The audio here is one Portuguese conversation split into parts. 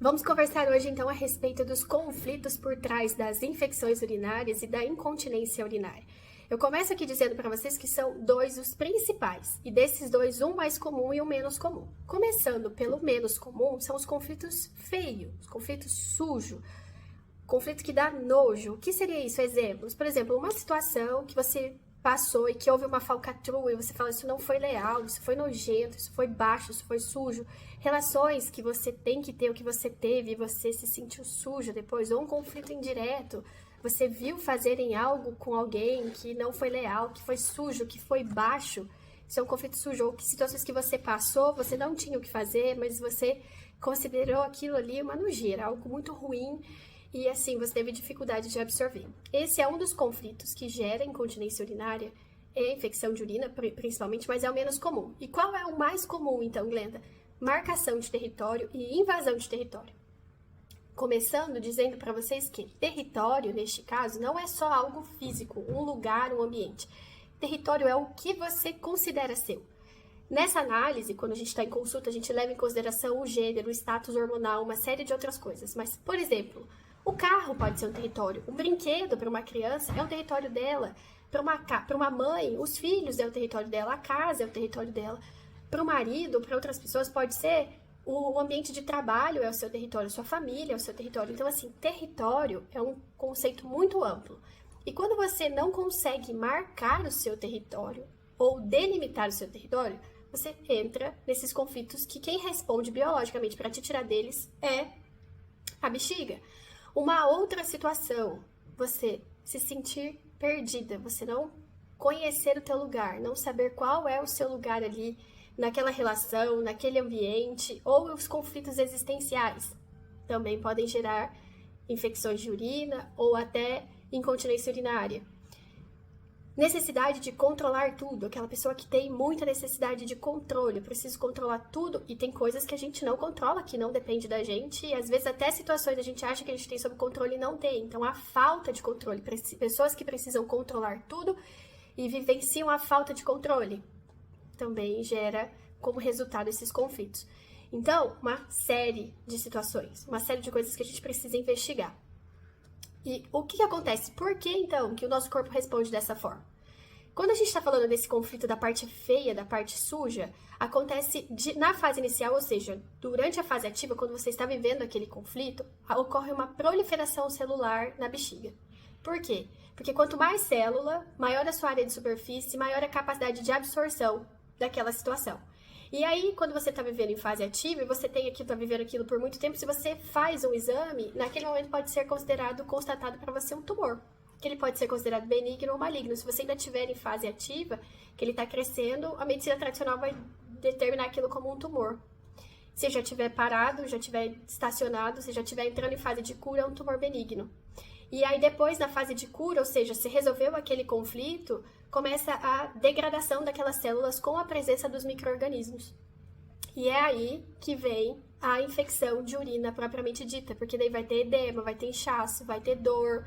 Vamos conversar hoje então a respeito dos conflitos por trás das infecções urinárias e da incontinência urinária. Eu começo aqui dizendo para vocês que são dois os principais, e desses dois, um mais comum e um menos comum. Começando pelo menos comum, são os conflitos feios, os conflitos sujos, conflito que dá nojo. O que seria isso? Exemplos. Por exemplo, uma situação que você passou e que houve uma falcatrua e você fala, isso não foi leal, isso foi nojento, isso foi baixo, isso foi sujo. Relações que você tem que ter, o que você teve e você se sentiu sujo depois, ou um conflito indireto, você viu fazerem algo com alguém que não foi leal, que foi sujo, que foi baixo, isso é um conflito sujo. Ou que situações que você passou, você não tinha o que fazer, mas você considerou aquilo ali uma nojeira, algo muito ruim, e assim, você teve dificuldade de absorver. Esse é um dos conflitos que gera incontinência urinária e infecção de urina, principalmente, mas é o menos comum. E qual é o mais comum, então, Glenda? Marcação de território e invasão de território. Começando dizendo para vocês que território, neste caso, não é só algo físico, um lugar, um ambiente. Território é o que você considera seu. Nessa análise, quando a gente está em consulta, a gente leva em consideração o gênero, o status hormonal, uma série de outras coisas. Mas, por exemplo, o carro pode ser um território, um brinquedo para uma criança é o território dela, para uma mãe, os filhos é o território dela, a casa é o território dela, para o marido, para outras pessoas pode ser o ambiente de trabalho é o seu território, sua família é o seu território. Então, assim, território é um conceito muito amplo. E quando você não consegue marcar o seu território ou delimitar o seu território, você entra nesses conflitos que quem responde biologicamente para te tirar deles é a bexiga. Uma outra situação, você se sentir perdida, você não conhecer o teu lugar, não saber qual é o seu lugar ali naquela relação, naquele ambiente, ou os conflitos existenciais também podem gerar infecções de urina ou até incontinência urinária. Necessidade de controlar tudo, aquela pessoa que tem muita necessidade de controle, eu preciso controlar tudo, e tem coisas que a gente não controla, que não depende da gente, e às vezes até situações a gente acha que a gente tem sob controle e não tem. Então a falta de controle, pessoas que precisam controlar tudo e vivenciam a falta de controle, também gera como resultado esses conflitos. Então, uma série de situações, uma série de coisas que a gente precisa investigar. E o que acontece? Por que, então, que o nosso corpo responde dessa forma? Quando a gente está falando desse conflito da parte feia, da parte suja, acontece na fase inicial, ou seja, durante a fase ativa, quando você está vivendo aquele conflito, ocorre uma proliferação celular na bexiga. Por quê? Porque quanto mais célula, maior a sua área de superfície, maior a capacidade de absorção daquela situação. E aí, quando você está vivendo em fase ativa e você está vivendo aquilo por muito tempo, se você faz um exame, naquele momento pode ser constatado para você um tumor. Que ele pode ser considerado benigno ou maligno. Se você ainda estiver em fase ativa, que ele está crescendo, a medicina tradicional vai determinar aquilo como um tumor. Se já estiver parado, já estiver estacionado, se já estiver entrando em fase de cura, é um tumor benigno. E aí depois, na fase de cura, ou seja, se resolveu aquele conflito, começa a degradação daquelas células com a presença dos micro-organismos. E é aí que vem a infecção de urina propriamente dita, porque daí vai ter edema, vai ter inchaço, vai ter dor,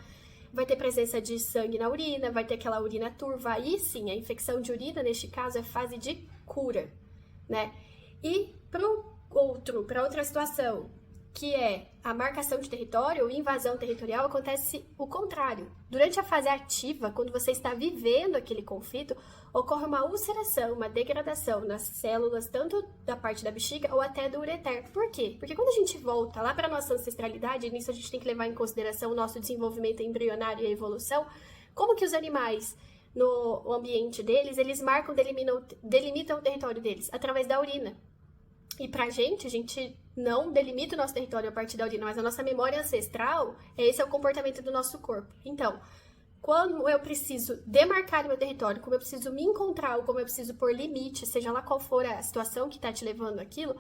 vai ter presença de sangue na urina, vai ter aquela urina turva. Aí sim, a infecção de urina, neste caso, é fase de cura, né? E para outra situação, que é a marcação de território ou invasão territorial, acontece o contrário. Durante a fase ativa, quando você está vivendo aquele conflito, ocorre uma ulceração, uma degradação nas células, tanto da parte da bexiga ou até do ureter. Por quê? Porque quando a gente volta lá para a nossa ancestralidade, nisso a gente tem que levar em consideração o nosso desenvolvimento embrionário e a evolução, como que os animais, no ambiente deles, eles marcam, delimitam o território deles, através da urina. E pra gente, a gente não delimita o nosso território a partir da urina, mas a nossa memória ancestral, esse é o comportamento do nosso corpo. Então, quando eu preciso demarcar o meu território, como eu preciso me encontrar, ou como eu preciso pôr limite, seja lá qual for a situação que tá te levando aquilo,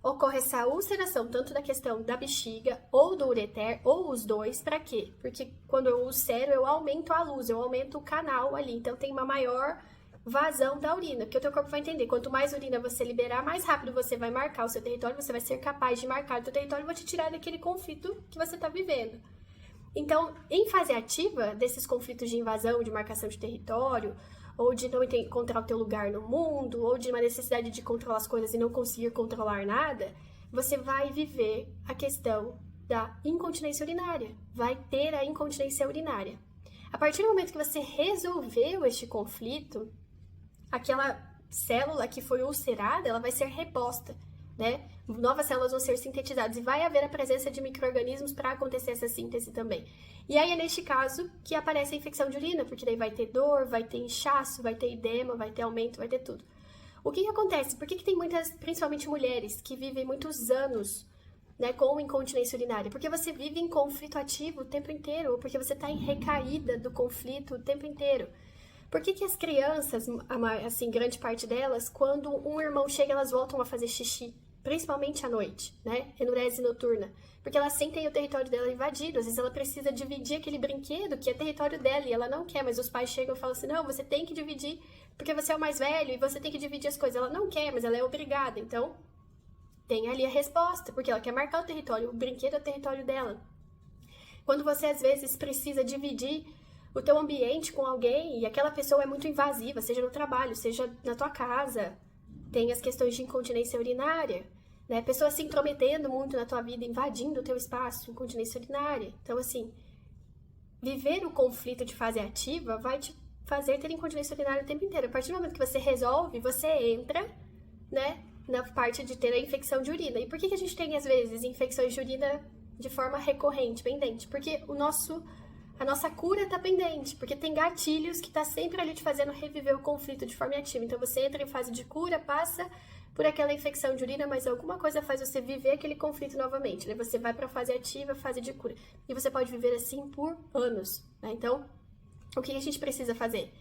ocorre essa ulceração, tanto da questão da bexiga, ou do ureter, ou os dois. Pra quê? Porque quando eu ulcero, eu aumento a luz, eu aumento o canal ali, então tem uma maior vazão da urina, porque o teu corpo vai entender, quanto mais urina você liberar, mais rápido você vai marcar o seu território, você vai ser capaz de marcar o teu território e vai te tirar daquele conflito que você está vivendo. Então, em fase ativa desses conflitos de invasão, de marcação de território, ou de não encontrar o teu lugar no mundo, ou de uma necessidade de controlar as coisas e não conseguir controlar nada, você vai viver a questão da incontinência urinária, vai ter a incontinência urinária. A partir do momento que você resolveu este conflito, aquela célula que foi ulcerada, ela vai ser reposta, né? Novas células vão ser sintetizadas e vai haver a presença de micro-organismos para acontecer essa síntese também. E aí é neste caso que aparece a infecção de urina, porque daí vai ter dor, vai ter inchaço, vai ter edema, vai ter aumento, vai ter tudo. O que acontece? Por que tem muitas, principalmente mulheres, que vivem muitos anos, né, com incontinência urinária? Porque você vive em conflito ativo o tempo inteiro, ou porque você está em recaída do conflito o tempo inteiro. Por que as crianças, assim, grande parte delas, quando um irmão chega, elas voltam a fazer xixi? Principalmente à noite, né? Enurese noturna. Porque elas sentem o território dela invadido. Às vezes ela precisa dividir aquele brinquedo que é território dela e ela não quer, mas os pais chegam e falam assim, não, você tem que dividir porque você é o mais velho e você tem que dividir as coisas. Ela não quer, mas ela é obrigada. Então, tem ali a resposta, porque ela quer marcar o território. O brinquedo é o território dela. Quando você, às vezes, precisa dividir o teu ambiente com alguém e aquela pessoa é muito invasiva, seja no trabalho, seja na tua casa, tem as questões de incontinência urinária, né? Pessoas se intrometendo muito na tua vida, invadindo o teu espaço, incontinência urinária. Então, assim, viver o conflito de fase ativa vai te fazer ter incontinência urinária o tempo inteiro. A partir do momento que você resolve, você entra, né, na parte de ter a infecção de urina. E por que a gente tem, às vezes, infecções de urina de forma recorrente, pendente? Porque a nossa cura tá pendente, porque tem gatilhos que tá sempre ali te fazendo reviver o conflito de forma ativa. Então você entra em fase de cura, passa por aquela infecção de urina, mas alguma coisa faz você viver aquele conflito novamente, né? Você vai pra fase ativa, fase de cura. E você pode viver assim por anos, né? Então, o que a gente precisa fazer?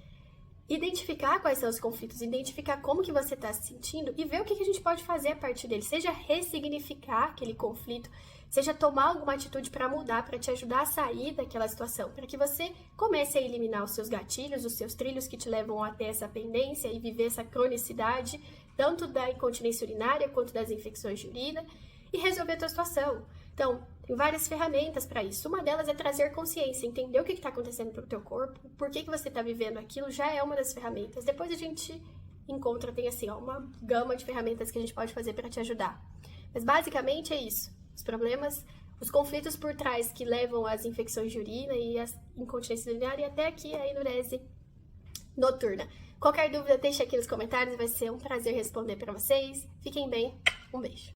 Identificar quais são os conflitos, identificar como que você está se sentindo e ver o que a gente pode fazer a partir dele. Seja ressignificar aquele conflito, seja tomar alguma atitude para mudar, para te ajudar a sair daquela situação, para que você comece a eliminar os seus gatilhos, os seus trilhos que te levam até essa pendência e viver essa cronicidade, tanto da incontinência urinária quanto das infecções de urina, e resolver a tua situação. Então, tem várias ferramentas para isso. Uma delas é trazer consciência, entender o que está acontecendo pro teu corpo, por que você está vivendo aquilo, já é uma das ferramentas. Depois a gente encontra, tem assim, ó, uma gama de ferramentas que a gente pode fazer para te ajudar. Mas basicamente é isso. Os problemas, os conflitos por trás que levam às infecções de urina e às incontinência urinária e até aqui a enurese noturna. Qualquer dúvida, deixa aqui nos comentários, vai ser um prazer responder para vocês. Fiquem bem, um beijo.